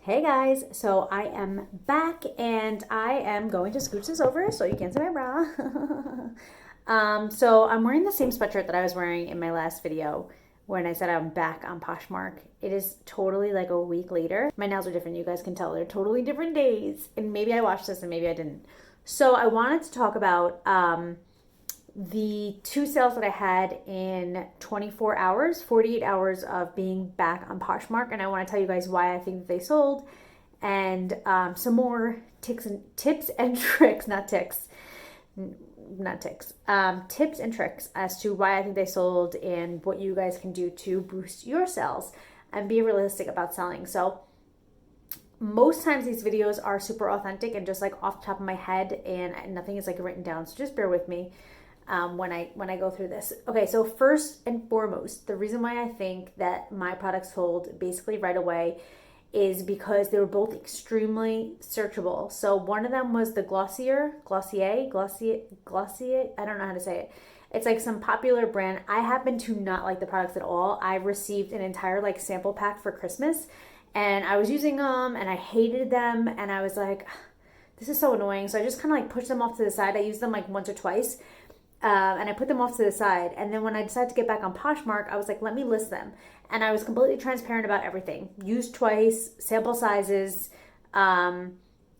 Hey guys, so I am back and I am going to scooch this over so you can't see my bra. So I'm wearing the same sweatshirt that I was wearing in my last video when I said I'm back on Poshmark. It is totally like a week later. My nails are different, you guys can tell. They're totally different days. And maybe I watched this and maybe I didn't. So I wanted to talk about the two sales that I had in 24 hours, 48 hours of being back on Poshmark, and I want to tell you guys why I think they sold, and some more tips and tricks, tips and tricks as to why I think they sold and what you guys can do to boost your sales and be realistic about selling. So most times these videos are super authentic and just like off the top of my head, and nothing is like written down, so just bear with me when I go through this. Okay, so first and foremost, the reason why I think that my products sold basically right away is because they were both extremely searchable. So one of them was the Glossier, I don't know how to say it. It's like some popular brand. I happen to not like the products at all. I received an entire like sample pack for Christmas and I was using them and I hated them and I was like, this is so annoying. So I just kind of like pushed them off to the side. I used them like once or twice. And I put them off to the side. And then when I decided to get back on Poshmark, I was like, let me list them. And I was completely transparent about everything. Used twice, sample sizes, and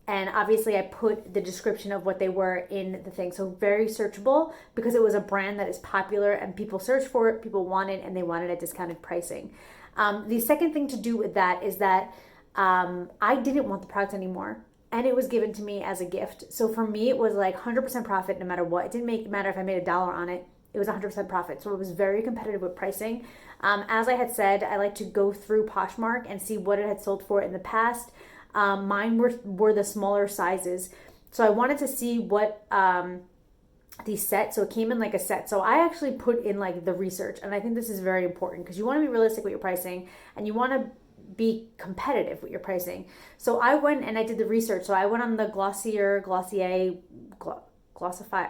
obviously I put the description of what they were in the thing. So very searchable because it was a brand that is popular and people search for it, people want it, and they wanted at discounted pricing. The second thing to do with that is that I didn't want the product anymore. And it was given to me as a gift. So for me, it was like 100% profit no matter what. It didn't matter if I made $1 on it. It was 100% profit. So it was very competitive with pricing. As I had said, I like to go through Poshmark and see what it had sold for in the past. Mine were the smaller sizes. So I wanted to see what the set. So it came in like a set. So I actually put in like the research. And I think this is very important because you want to be realistic with your pricing and you want to be competitive with your pricing. So I went and I did the research. So I went on the Glossify,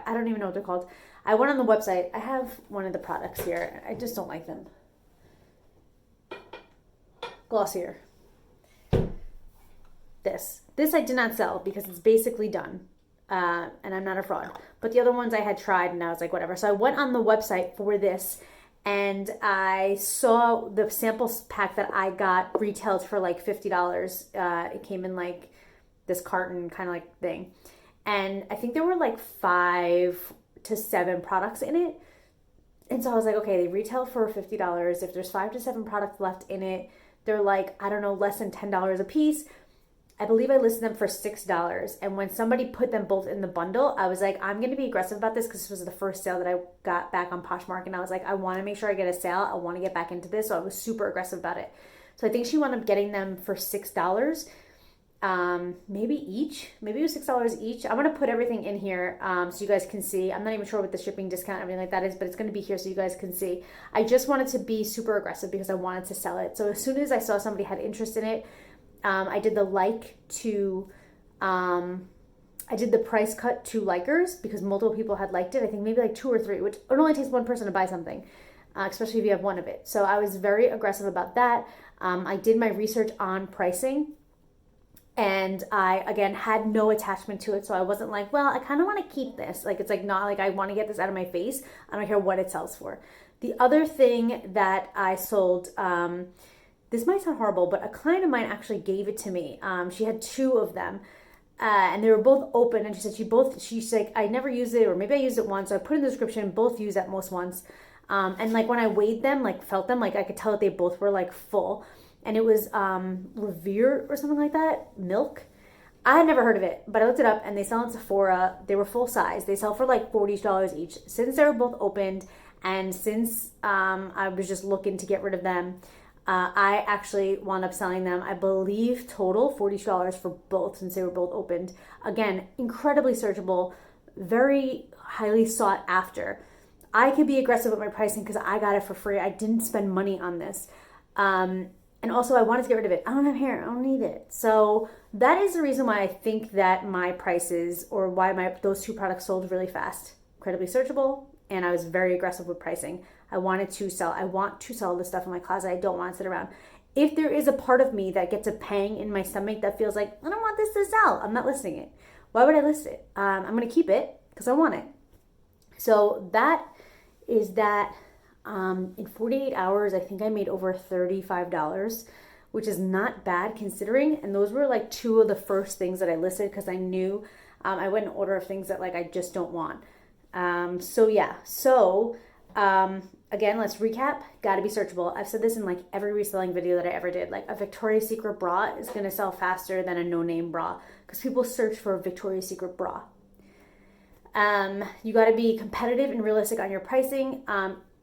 I don't even know what they're called. I went on the website. I have one of the products here. I just don't like them. Glossier. This I did not sell because it's basically done. And I'm not a fraud. But the other ones I had tried and I was like, whatever. So I went on the website for this and I saw the samples pack that I got retailed for like $50. It came in like this carton kind of like thing. And I think there were like 5 to 7 products in it. And so I was like, okay, they retail for $50. If there's 5 to 7 products left in it, they're like, I don't know, less than $10 a piece. I believe I listed them for $6. And when somebody put them both in the bundle, I was like, I'm going to be aggressive about this because this was the first sale that I got back on Poshmark. And I was like, I want to make sure I get a sale. I want to get back into this. So I was super aggressive about it. So I think she wound up getting them for $6. Maybe each. Maybe it was $6 each. I'm going to put everything in here so you guys can see. I'm not even sure what the shipping discount and everything like that is, but it's going to be here so you guys can see. I just wanted to be super aggressive because I wanted to sell it. So as soon as I saw somebody had interest in it, I did the I did the price cut to likers because multiple people had liked it. I think maybe like 2 or 3, which it only takes one person to buy something, especially if you have one of it. So I was very aggressive about that. I did my research on pricing and I, again, had no attachment to it. So I wasn't like, well, I kind of want to keep this. Like, it's like not like I want to get this out of my face. I don't care what it sells for. The other thing that I sold, this might sound horrible, but a client of mine actually gave it to me. She had 2 of them, and they were both open. And she said she's like, I never used it, or maybe I used it once. So I put in the description, both use at most once. And like when I weighed them, like felt them, like I could tell that they both were like full. And it was Revere or something like that, Milk. I had never heard of it, but I looked it up, and they sell in Sephora. They were full size. They sell for like $40 each. Since they were both opened, and since I was just looking to get rid of them, I actually wound up selling them, I believe, total $40 for both since they were both opened. Again, incredibly searchable, very highly sought after. I could be aggressive with my pricing because I got it for free. I didn't spend money on this. And also, I wanted to get rid of it. I don't have hair. I don't need it. So that is the reason why I think that my prices, or why those 2 products sold really fast. Incredibly searchable, and I was very aggressive with pricing. I want to sell the stuff in my closet. I don't want to sit around. If there is a part of me that gets a pang in my stomach that feels like, I don't want this to sell, I'm not listing it. Why would I list it? I'm going to keep it because I want it. So that is that. In 48 hours, I think I made over $35, which is not bad considering. And those were like two of the first things that I listed because I knew I went in order of things that like I just don't want. So yeah. So again, let's recap. Got to be searchable. I've said this in like every reselling video that I ever did. Like a Victoria's Secret bra is going to sell faster than a no-name bra because people search for a Victoria's Secret bra. You got to be competitive and realistic on your pricing.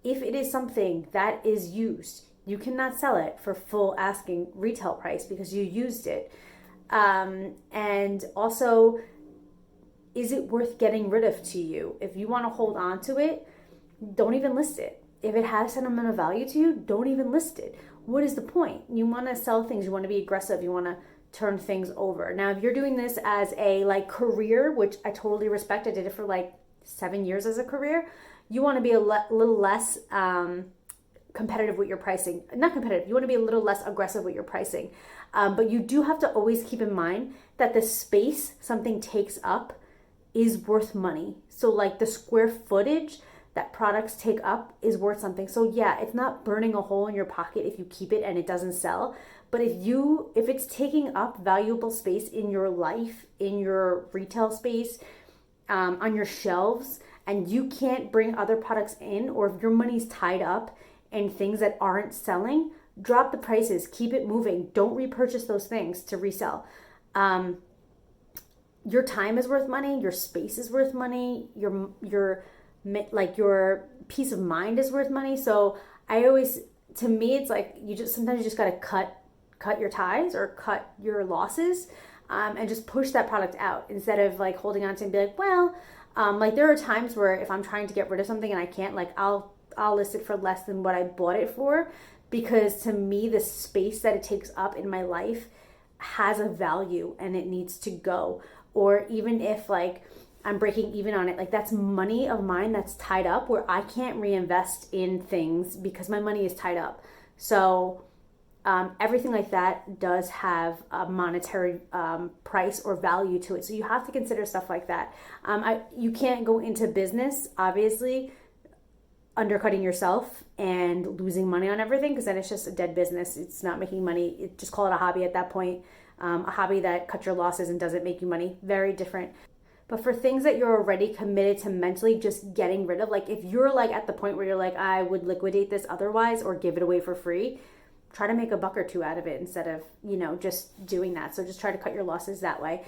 If it is something that is used, you cannot sell it for full asking retail price because you used it. And also, is it worth getting rid of to you? If you want to hold on to it, don't even list it. If it has sentimental value to you, don't even list it. What is the point? You want to sell things. You want to be aggressive. You want to turn things over. Now, if you're doing this as a like career, which I totally respect, I did it for like 7 years as a career. You want to be a little less competitive with your pricing. Not competitive. You want to be a little less aggressive with your pricing. But you do have to always keep in mind that the space something takes up is worth money. So like the square footage that products take up is worth something. So yeah, it's not burning a hole in your pocket if you keep it and it doesn't sell. But if it's taking up valuable space in your life, in your retail space, on your shelves, and you can't bring other products in, or if your money's tied up in things that aren't selling, drop the prices, keep it moving. Don't repurchase those things to resell. Your time is worth money, your space is worth money, your peace of mind is worth money. So to me, it's like sometimes you just gotta cut your ties or cut your losses, and just push that product out instead of like holding on to it and be like, well, like there are times where if I'm trying to get rid of something and I can't, like I'll list it for less than what I bought it for, because to me the space that it takes up in my life has a value and it needs to go. Or even if like I'm breaking even on it, like that's money of mine that's tied up where I can't reinvest in things because my money is tied up. So everything like that does have a monetary price or value to it. So you have to consider stuff like that. You can't go into business, obviously, undercutting yourself and losing money on everything, because then it's just a dead business. It's not making money. Just call it a hobby at that point. A hobby that cuts your losses and doesn't make you money. Very different. But for things that you're already committed to mentally just getting rid of, like if you're like at the point where you're like, I would liquidate this otherwise or give it away for free, try to make a buck or two out of it instead of, just doing that. So just try to cut your losses that way.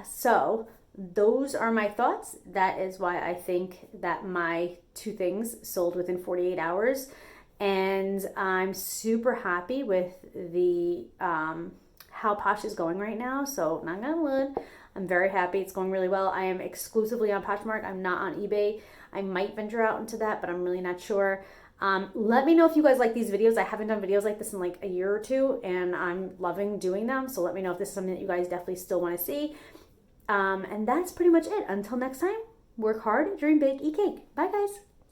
So those are my thoughts. That is why I think that my two things sold within 48 hours. And I'm super happy with the how Posh is going right now. So knock on wood, I'm very happy. It's going really well. I am exclusively on Poshmark. I'm not on eBay. I might venture out into that, but I'm really not sure. Let me know if you guys like these videos. I haven't done videos like this in like a year or two, and I'm loving doing them. So let me know if this is something that you guys definitely still want to see. And that's pretty much it. Until next time, work hard, dream big, eat cake. Bye, guys.